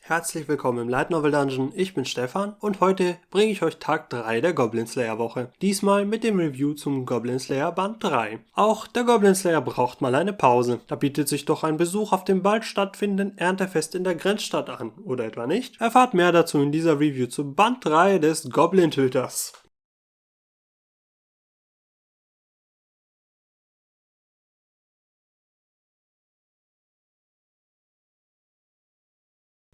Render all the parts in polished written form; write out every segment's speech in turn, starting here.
Herzlich willkommen im Light Novel Dungeon, ich bin Stefan und heute bringe ich euch Tag 3 der Goblin Slayer Woche. Diesmal mit dem Review zum Goblin Slayer Band 3. Auch der Goblin Slayer braucht mal eine Pause. Da bietet sich doch ein Besuch auf dem bald stattfindenden Erntefest in der Grenzstadt an, oder etwa nicht? Erfahrt mehr dazu in dieser Review zu Band 3 des Goblin Töters.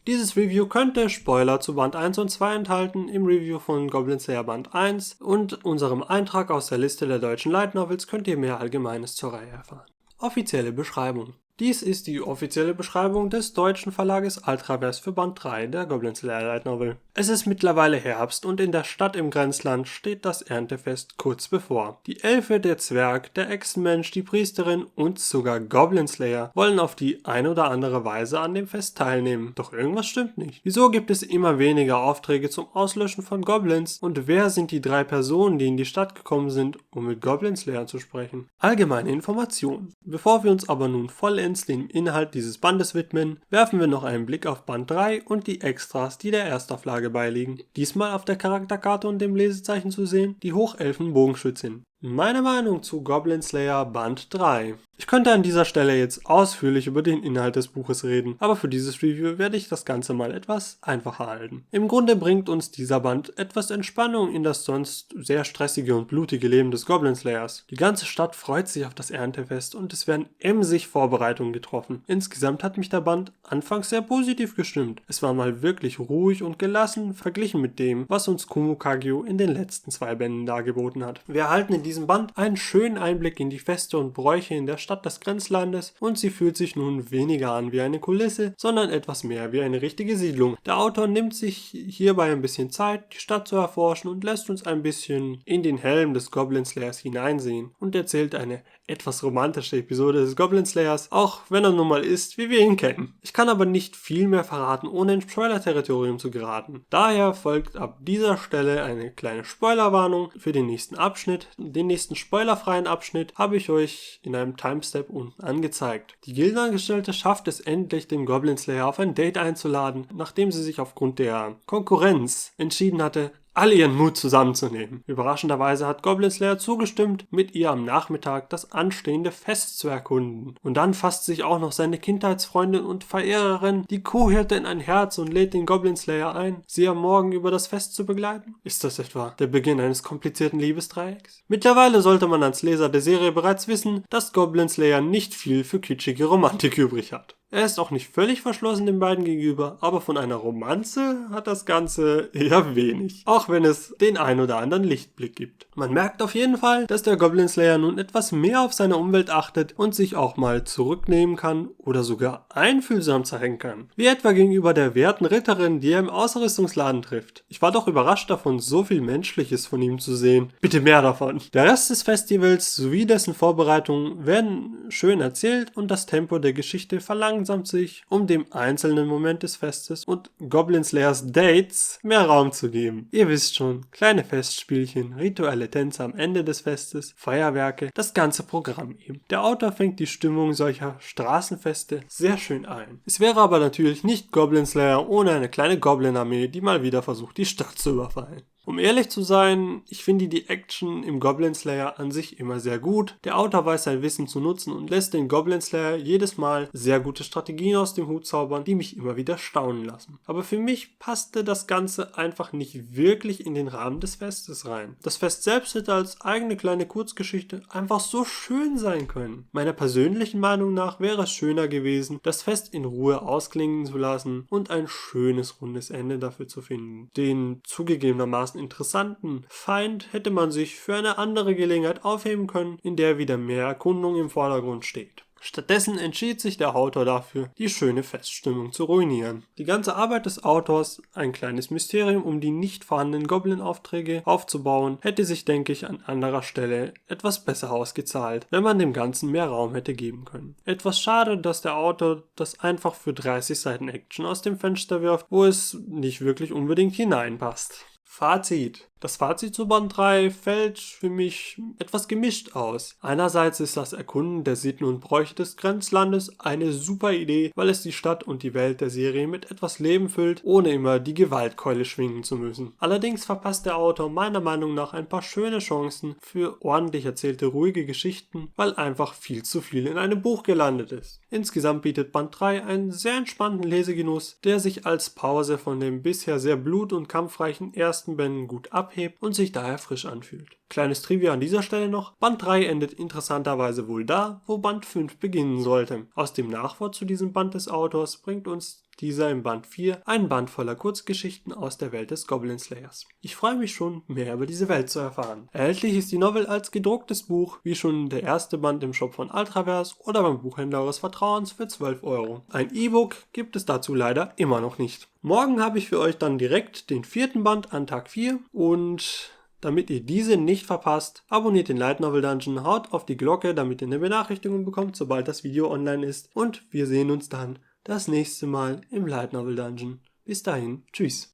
Dieses Review könnte Spoiler zu Band 1 und 2 enthalten, im Review von Goblin Slayer Band 1 und unserem Eintrag aus der Liste der deutschen Light Novels könnt ihr mehr Allgemeines zur Reihe erfahren. Offizielle Beschreibung. Dies ist die offizielle Beschreibung des deutschen Verlages Altravers für Band 3 der Goblin Slayer Light Novel. Es ist mittlerweile Herbst und in der Stadt im Grenzland steht das Erntefest kurz bevor. Die Elfe, der Zwerg, der Echsenmensch, die Priesterin und sogar Goblin Slayer wollen auf die ein oder andere Weise an dem Fest teilnehmen. Doch irgendwas stimmt nicht. Wieso gibt es immer weniger Aufträge zum Auslöschen von Goblins? Und wer sind die 3 Personen, die in die Stadt gekommen sind, um mit Goblin Slayer zu sprechen? Allgemeine Informationen. Bevor wir uns aber nun vollends dem Inhalt dieses Bandes widmen, werfen wir noch einen Blick auf Band 3 und die Extras, die der Erstauflage beiliegen. Diesmal auf der Charakterkarte und dem Lesezeichen zu sehen, die Hochelfen-Bogenschützin. Meine Meinung zu Goblin Slayer Band 3. Ich könnte an dieser Stelle jetzt ausführlich über den Inhalt des Buches reden, aber für dieses Review werde ich das Ganze mal etwas einfacher halten. Im Grunde bringt uns dieser Band etwas Entspannung in das sonst sehr stressige und blutige Leben des Goblin Slayers. Die ganze Stadt freut sich auf das Erntefest und es werden emsig Vorbereitungen getroffen. Insgesamt hat mich der Band anfangs sehr positiv gestimmt. Es war mal wirklich ruhig und gelassen, verglichen mit dem, was uns Kumo Kagyo in den letzten 2 Bänden dargeboten hat. Wir erhalten in diesem Band einen schönen Einblick in die Feste und Bräuche in der Stadt des Grenzlandes und sie fühlt sich nun weniger an wie eine Kulisse, sondern etwas mehr wie eine richtige Siedlung. Der Autor nimmt sich hierbei ein bisschen Zeit, die Stadt zu erforschen und lässt uns ein bisschen in den Helm des Goblin Slayers hineinsehen und erzählt eine etwas romantische Episode des Goblin Slayers, auch wenn er nun mal ist, wie wir ihn kennen. Ich kann aber nicht viel mehr verraten, ohne in Spoiler-Territorium zu geraten. Daher folgt ab dieser Stelle eine kleine Spoilerwarnung für den nächsten Abschnitt. Den nächsten spoilerfreien Abschnitt habe ich euch in einem Timestep unten angezeigt. Die Gildenangestellte schafft es endlich, den Goblin Slayer auf ein Date einzuladen, nachdem sie sich aufgrund der Konkurrenz entschieden hatte, alle ihren Mut zusammenzunehmen. Überraschenderweise hat Goblin Slayer zugestimmt, mit ihr am Nachmittag das anstehende Fest zu erkunden. Und dann fasst sich auch noch seine Kindheitsfreundin und Verehrerin, die Kuhhirte, in ein Herz und lädt den Goblin Slayer ein, sie am Morgen über das Fest zu begleiten. Ist das etwa der Beginn eines komplizierten Liebesdreiecks? Mittlerweile sollte man als Leser der Serie bereits wissen, dass Goblin Slayer nicht viel für kitschige Romantik übrig hat. Er ist auch nicht völlig verschlossen den beiden gegenüber, aber von einer Romanze hat das Ganze eher wenig, auch wenn es den ein oder anderen Lichtblick gibt. Man merkt auf jeden Fall, dass der Goblin Slayer nun etwas mehr auf seine Umwelt achtet und sich auch mal zurücknehmen kann oder sogar einfühlsam zeigen kann. Wie etwa gegenüber der werten Ritterin, die er im Ausrüstungsladen trifft. Ich war doch überrascht davon, so viel Menschliches von ihm zu sehen. Bitte mehr davon. Der Rest des Festivals sowie dessen Vorbereitungen werden schön erzählt und das Tempo der Geschichte verlangt sich, um dem einzelnen Moment des Festes und Goblin Slayers Dates mehr Raum zu geben. Ihr wisst schon, kleine Festspielchen, rituelle Tänze am Ende des Festes, Feuerwerke, das ganze Programm eben. Der Autor fängt die Stimmung solcher Straßenfeste sehr schön ein. Es wäre aber natürlich nicht Goblin Slayer ohne eine kleine Goblin-Armee, die mal wieder versucht, die Stadt zu überfallen. Um ehrlich zu sein, ich finde die Action im Goblin Slayer an sich immer sehr gut. Der Autor weiß sein Wissen zu nutzen und lässt den Goblin Slayer jedes Mal sehr gute Strategien aus dem Hut zaubern, die mich immer wieder staunen lassen. Aber für mich passte das Ganze einfach nicht wirklich in den Rahmen des Festes rein. Das Fest selbst hätte als eigene kleine Kurzgeschichte einfach so schön sein können. Meiner persönlichen Meinung nach wäre es schöner gewesen, das Fest in Ruhe ausklingen zu lassen und ein schönes rundes Ende dafür zu finden. Den zugegebenermaßen interessanten Feind hätte man sich für eine andere Gelegenheit aufheben können, in der wieder mehr Erkundung im Vordergrund steht. Stattdessen entschied sich der Autor dafür, die schöne Feststimmung zu ruinieren. Die ganze Arbeit des Autors, ein kleines Mysterium um die nicht vorhandenen Goblin-Aufträge aufzubauen, hätte sich, denke ich, an anderer Stelle etwas besser ausgezahlt, wenn man dem Ganzen mehr Raum hätte geben können. Etwas schade, dass der Autor das einfach für 30 Seiten Action aus dem Fenster wirft, wo es nicht wirklich unbedingt hineinpasst. Fazit. Das Fazit zu Band 3 fällt für mich etwas gemischt aus. Einerseits ist das Erkunden der Sitten und Bräuche des Grenzlandes eine super Idee, weil es die Stadt und die Welt der Serie mit etwas Leben füllt, ohne immer die Gewaltkeule schwingen zu müssen. Allerdings verpasst der Autor meiner Meinung nach ein paar schöne Chancen für ordentlich erzählte ruhige Geschichten, weil einfach viel zu viel in einem Buch gelandet ist. Insgesamt bietet Band 3 einen sehr entspannten Lesegenuss, der sich als Pause von den bisher sehr blut- und kampfreichen ersten Bänden gut abhebt und sich daher frisch anfühlt. Kleines Trivia an dieser Stelle noch: Band 3 endet interessanterweise wohl da, wo Band 5 beginnen sollte. Aus dem Nachwort zu diesem Band des Autors bringt uns dieser im Band 4 einen Band voller Kurzgeschichten aus der Welt des Goblin Slayers. Ich freue mich schon, mehr über diese Welt zu erfahren. Erhältlich ist die Novel als gedrucktes Buch, wie schon der erste Band im Shop von Ultraverse oder beim Buchhändler eures Vertrauens für 12 Euro. Ein E-Book gibt es dazu leider immer noch nicht. Morgen habe ich für euch dann direkt den 4. Band an Tag 4 und damit ihr diese nicht verpasst, abonniert den Light Novel Dungeon, haut auf die Glocke, damit ihr eine Benachrichtigung bekommt, sobald das Video online ist, und wir sehen uns dann das nächste Mal im Light Novel Dungeon. Bis dahin, tschüss.